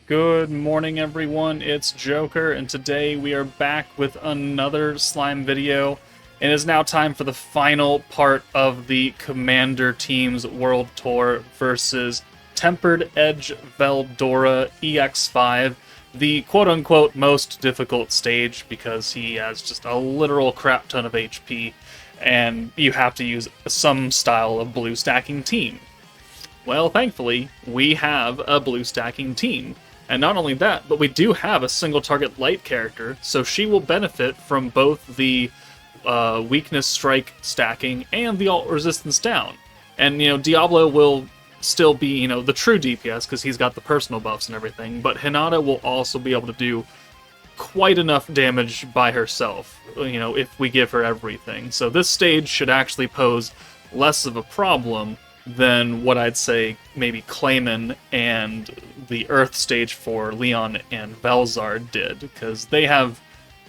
Good morning, everyone. It's Joker, and today we are back with another slime video. It is now time for the final part of the Commander Team's World Tour versus Tempered Edge Veldora EX5, the quote-unquote most difficult stage because he has just a literal crap ton of HP, and you have to use some style of blue stacking team. Well, thankfully, we have a blue stacking team. And not only that, but we do have a single target light character, so she will benefit from both the weakness strike stacking and the alt resistance down. And, Diablo will still be, the true DPS because he's got the personal buffs and everything, but Hinata will also be able to do quite enough damage by herself, if we give her everything. So this stage should actually pose less of a problem than what I'd say maybe Clayman and the Earth stage for Leon and Velzard did, because they have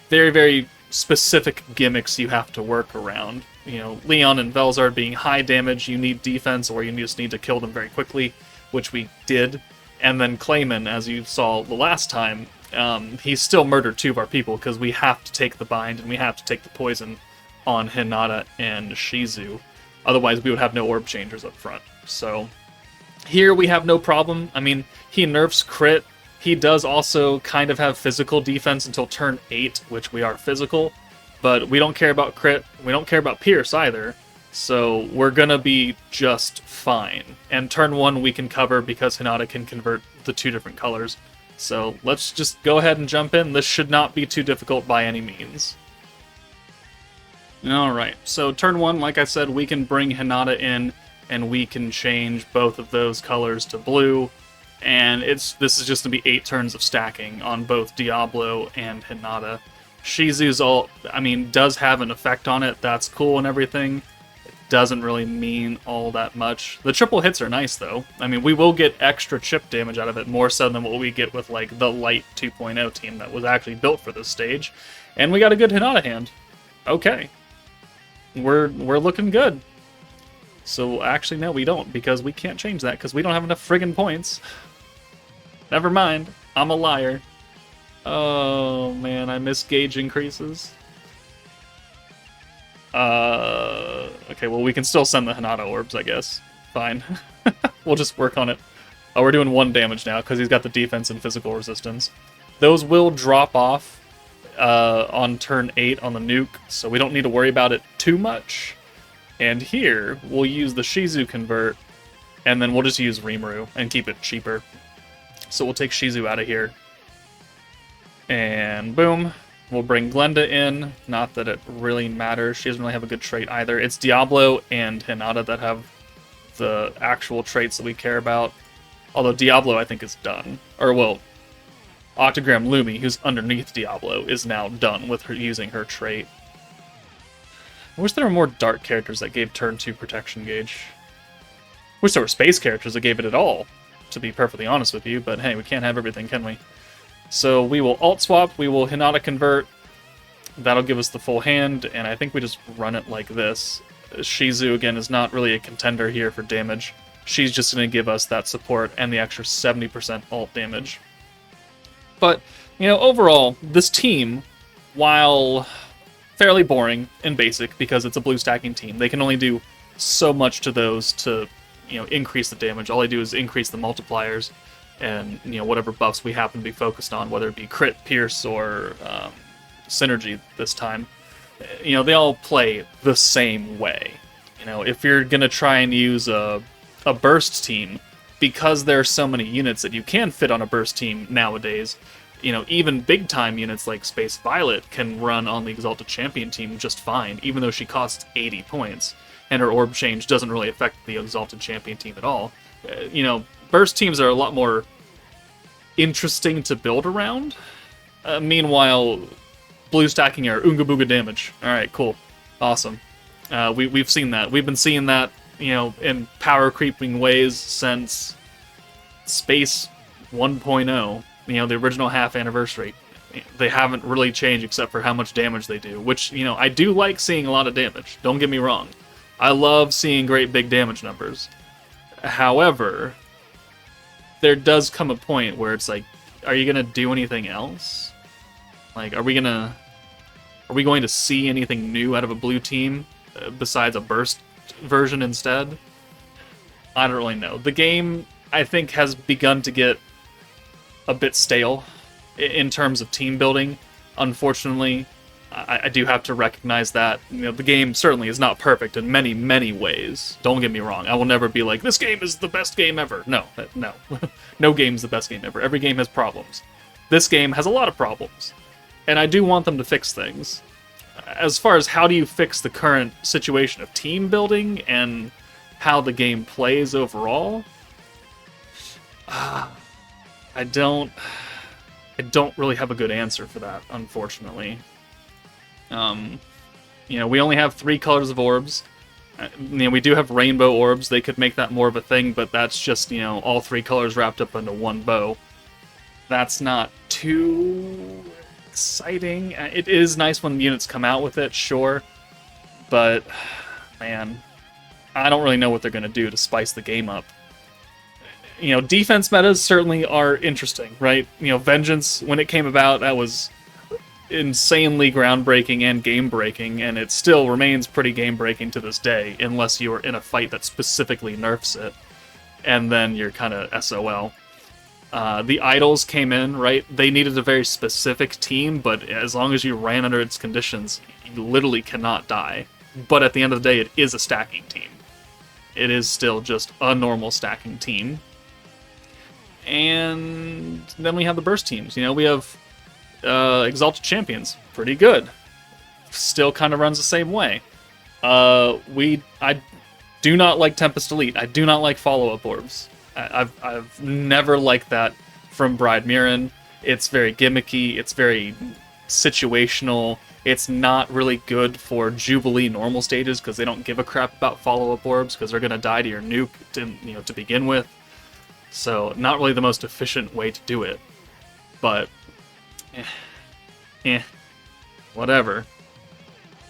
very, very specific gimmicks you have to work around. Leon and Velzard being high damage, you need defense, or you just need to kill them very quickly, which we did. And then Clayman, as you saw the last time, he still murdered two of our people, because we have to take the bind and we have to take the poison on Hinata and Shizu. Otherwise, we would have no orb changers up front. So here we have no problem. I mean, he nerfs crit. He does also kind of have physical defense until turn 8, which we are physical. But we don't care about crit. We don't care about pierce either. So we're going to be just fine. And turn 1 we can cover because Hinata can convert the two different colors. So let's just go ahead and jump in. This should not be too difficult by any means. Alright, so turn 1, like I said, we can bring Hinata in, and we can change both of those colors to blue, and this is just going to be 8 turns of stacking on both Diablo and Hinata. Shizu's ult, does have an effect on it, that's cool and everything. It doesn't really mean all that much. The triple hits are nice, though. We will get extra chip damage out of it, more so than what we get with, the Light 2.0 team that was actually built for this stage. And we got a good Hinata hand. Okay. We're looking good. So actually, no, we don't, because we can't change that, because we don't have enough friggin' points. Never mind. I'm a liar. Oh, man, I miss gauge increases. Okay, well, we can still send the Hinata orbs, I guess. Fine. We'll just work on it. Oh, we're doing 1 damage now, because he's got the defense and physical resistance. Those will drop off on turn 8 on the nuke, so we don't need to worry about it too much. And here, we'll use the Shizu convert, and then we'll just use Rimuru and keep it cheaper. So we'll take Shizu out of here. And boom, we'll bring Glenda in. Not that it really matters, she doesn't really have a good trait either. It's Diablo and Hinata that have the actual traits that we care about. Although Diablo, I think, is done. Or, well, Octogram Lumi, who's underneath Diablo, is now done with her using her trait. I wish there were more dark characters that gave turn 2 protection gauge. I wish there were space characters that gave it at all, to be perfectly honest with you, but hey, we can't have everything, can we? So we will alt swap, we will Hinata convert, that'll give us the full hand, and I think we just run it like this. Shizu, again, is not really a contender here for damage. She's just going to give us that support and the extra 70% alt damage. But, overall, this team, while fairly boring and basic because it's a blue stacking team, they can only do so much to those to, increase the damage. All they do is increase the multipliers and, whatever buffs we happen to be focused on, whether it be crit, pierce, or synergy this time. They all play the same way. If you're going to try and use a burst team, because there are so many units that you can fit on a burst team nowadays, even big-time units like Space Violet can run on the Exalted Champion team just fine, even though she costs 80 points, and her orb change doesn't really affect the Exalted Champion team at all. Burst teams are a lot more interesting to build around. Meanwhile, blue stacking are Oonga Booga damage. Alright, cool. Awesome. We've seen that. We've been seeing that in power creeping ways since Space 1.0, the original half anniversary. They haven't really changed except for how much damage they do, which, I do like seeing a lot of damage. Don't get me wrong. I love seeing great big damage numbers. However, there does come a point where it's like, are you gonna do anything else? Like, are we going to see anything new out of a blue team besides a burst version instead? I don't really know. The game, I think, has begun to get a bit stale in terms of team building. Unfortunately, I do have to recognize that. You know, the game certainly is not perfect in many, many ways. Don't get me wrong. I will never be like, this game is the best game ever. No, no. No game's the best game ever. Every game has problems. This game has a lot of problems. And I do want them to fix things. As far as how do you fix the current situation of team building and how the game plays overall, I don't really have a good answer for that, unfortunately. You know, we only have 3 colors of orbs. You know, we do have rainbow orbs. They could make that more of a thing, but that's just, you know, all 3 colors wrapped up into one bow. That's not too exciting. It is nice when units come out with it, sure, but man, I don't really know what they're going to do to spice the game up. You know, defense metas certainly are interesting, right? You know, Vengeance, when it came about, that was insanely groundbreaking and game-breaking, and it still remains pretty game-breaking to this day, unless you're in a fight that specifically nerfs it, and then you're kind of SOL. The idols came in, right? They needed a very specific team, but as long as you ran under its conditions, you literally cannot die. But at the end of the day, it is a stacking team. It is still just a normal stacking team. And then we have the burst teams. You know, we have Exalted Champions. Pretty good. Still kind of runs the same way. I do not like Tempest Elite. I do not like follow-up orbs. I've never liked that from Bride Mirren. It's very gimmicky. It's very situational. It's not really good for Jubilee normal stages because they don't give a crap about follow-up orbs because they're going to die to your nuke to begin with. So not really the most efficient way to do it. But, whatever.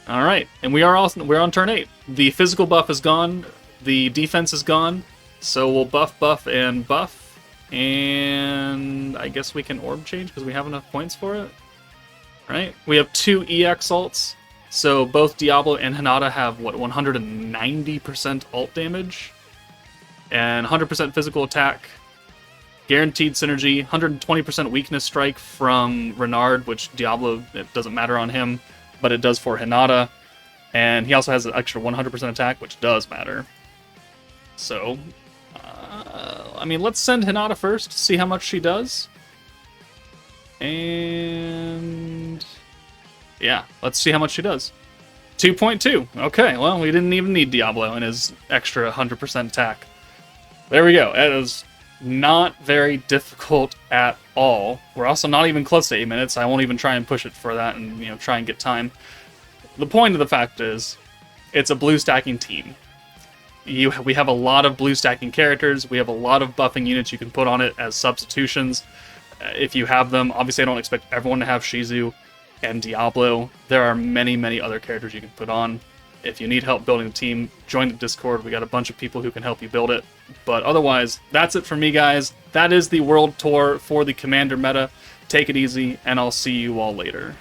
All right, and we're on turn 8. The physical buff is gone. The defense is gone. So we'll buff, and buff, and I guess we can orb change because we have enough points for it. Right? We have 2 EX ults, so both Diablo and Hinata have, 190% ult damage, and 100% physical attack, guaranteed synergy, 120% weakness strike from Renard, which Diablo, it doesn't matter on him, but it does for Hinata, and he also has an extra 100% attack, which does matter. So, I mean, let's send Hinata first, see how much she does. And yeah, let's see how much she does. 2.2. Okay, well, we didn't even need Diablo and his extra 100% attack. There we go. It is not very difficult at all. We're also not even close to 8 minutes. I won't even try and push it for that and, try and get time. The point of the fact is, it's a blue stacking team. We have a lot of blue stacking characters. We have a lot of buffing units you can put on it as substitutions. If you have them, obviously I don't expect everyone to have Shizu and Diablo. There are many, many other characters you can put on. If you need help building a team, join the Discord. We got a bunch of people who can help you build it. But otherwise, that's it for me, guys. That is the World Tour for the Commander meta. Take it easy, and I'll see you all later.